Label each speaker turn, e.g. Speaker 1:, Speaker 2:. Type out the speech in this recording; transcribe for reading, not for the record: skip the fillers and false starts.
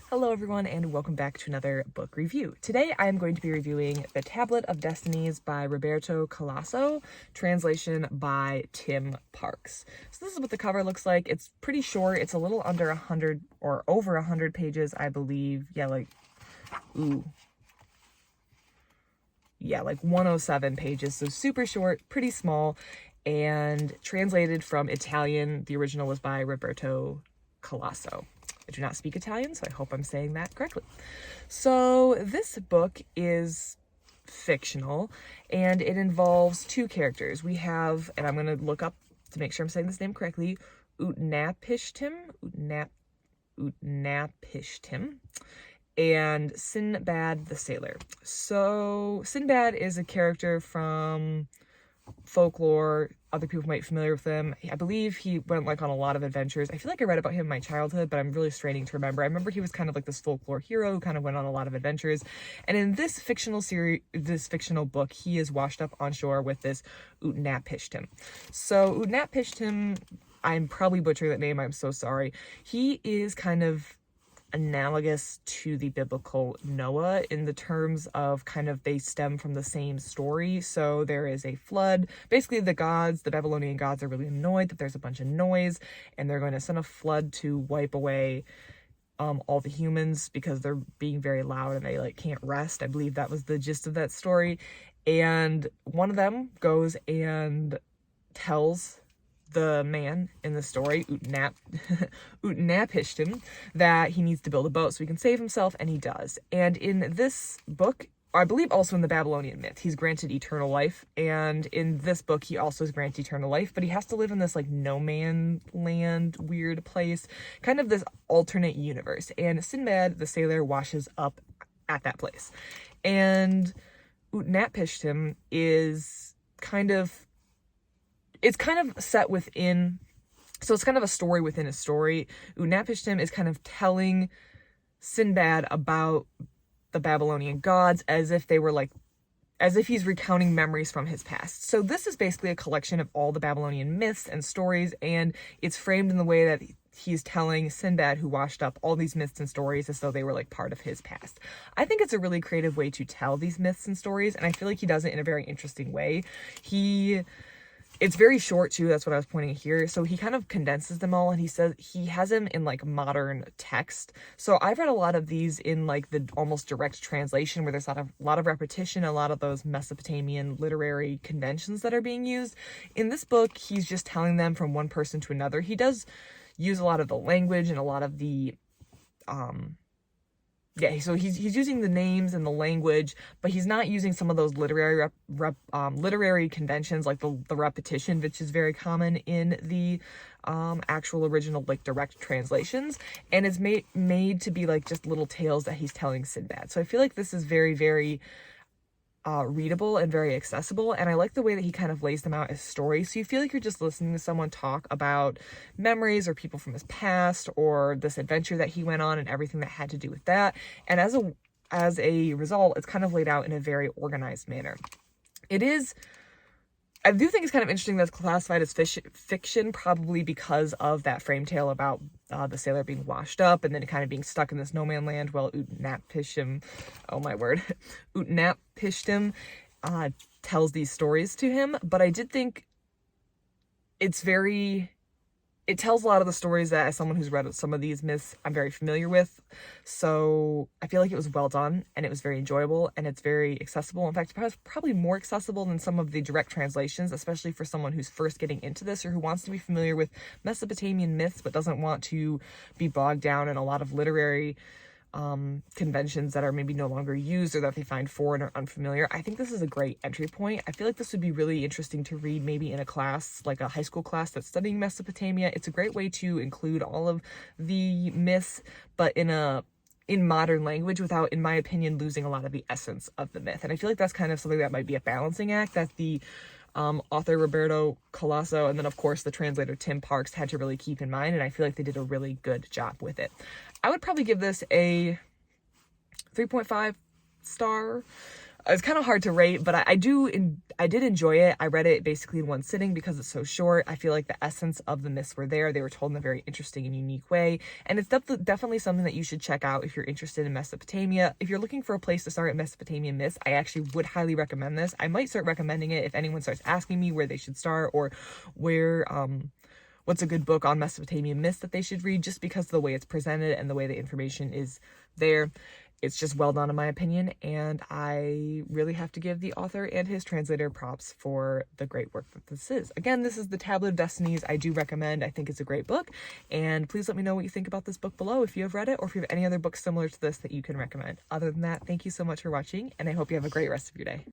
Speaker 1: Hello everyone and welcome back to another book review. Today I am going to be reviewing The Tablet of Destinies by Roberto Calasso, translation by Tim Parks. So this is what the cover looks like. It's pretty short. It's a little under 100 or over 100 pages, I believe. Like 107 pages. So super short, pretty small, and translated from Italian. The original was by Roberto Calasso. I do not speak Italian, so I hope I'm saying that correctly. So this book is fictional, and it involves two characters. We have, and I'm going to look up to make sure I'm saying this name correctly, Utnapishtim, and Sinbad the Sailor. So Sinbad is a character from folklore. Other people might be familiar with him. I believe he went on a lot of adventures. I feel like I read about him in my childhood, but I'm really straining to remember. I remember he was kind of like this folklore hero who kind of went on a lot of adventures. And in this fictional book, he is washed up on shore with this Utnapishtim. So Utnapishtim, I'm probably butchering that name. I'm so sorry. He is kind of analogous to the biblical Noah in the terms of they stem from the same story. So there is a flood. Basically the Babylonian gods are really annoyed that there's a bunch of noise, and they're going to send a flood to wipe away all the humans because they're being very loud and they can't rest. I believe that was the gist of that story. And one of them goes and tells the man in the story, Utnapishtim, that he needs to build a boat so he can save himself, and he does. And in this book, I believe also in the Babylonian myth, he's granted eternal life, and in this book he also is granted eternal life, but he has to live in this no man land weird place, kind of this alternate universe, and Sinbad the Sailor washes up at that place. And Utnapishtim is it's kind of set within, so it's kind of a story within a story. Utnapishtim is kind of telling Sinbad about the Babylonian gods as if he's recounting memories from his past. So this is basically a collection of all the Babylonian myths and stories, and it's framed in the way that he's telling Sinbad, who washed up, all these myths and stories as though they were part of his past. I think it's a really creative way to tell these myths and stories, and I feel like he does it in a very interesting way. It's very short too, that's what I was pointing here. So he kind of condenses them all, and he says he has them in modern text. So I've read a lot of these in the almost direct translation, where there's a lot of repetition, a lot of those Mesopotamian literary conventions that are being used. In this book, he's just telling them from one person to another. He does use a lot of the language and a lot of the so he's using the names and the language, but he's not using some of those literary conventions, like the repetition, which is very common in the actual original direct translations, and it's made to be just little tales that he's telling Sinbad. So I feel like this is very, very readable and very accessible, and I like the way that he kind of lays them out as stories, so you feel like you're just listening to someone talk about memories or people from his past or this adventure that he went on and everything that had to do with that. And as a result, it's kind of laid out in a very organized manner. I do think it's kind of interesting that it's classified as fiction, probably because of that frame tale about the sailor being washed up and then kind of being stuck in this no man land while Utnapishtim tells these stories to him. But I did think it tells a lot of the stories that, as someone who's read some of these myths, I'm very familiar with. So I feel like it was well done, and it was very enjoyable, and it's very accessible. In fact, it's probably more accessible than some of the direct translations, especially for someone who's first getting into this or who wants to be familiar with Mesopotamian myths but doesn't want to be bogged down in a lot of literary conventions that are maybe no longer used or that they find foreign or unfamiliar. I think this is a great entry point. I feel like this would be really interesting to read maybe in a class, like a high school class that's studying Mesopotamia. It's a great way to include all of the myths, but in modern language without, in my opinion, losing a lot of the essence of the myth. And I feel like that's kind of something that might be a balancing act that the author Roberto Calasso and then of course the translator Tim Parks had to really keep in mind, and I feel like they did a really good job with it. I would probably give this a 3.5 star. it's kind of hard to rate, but I did enjoy it. I read it basically in one sitting because it's so short. I feel like the essence of the myths were there. They were told in a very interesting and unique way, and it's definitely something that you should check out if you're interested in Mesopotamia. If you're looking for a place to start at Mesopotamian myths, I actually would highly recommend this. I might start recommending it if anyone starts asking me where they should start or where what's a good book on Mesopotamian myths that they should read, just because of the way it's presented and the way the information is there. It's just well done in my opinion, and I really have to give the author and his translator props for the great work that this is. Again, this is the Tablet of Destinies. I do recommend. I think it's a great book, and please let me know what you think about this book below if you have read it, or if you have any other books similar to this that you can recommend. Other than that, thank you so much for watching, and I hope you have a great rest of your day.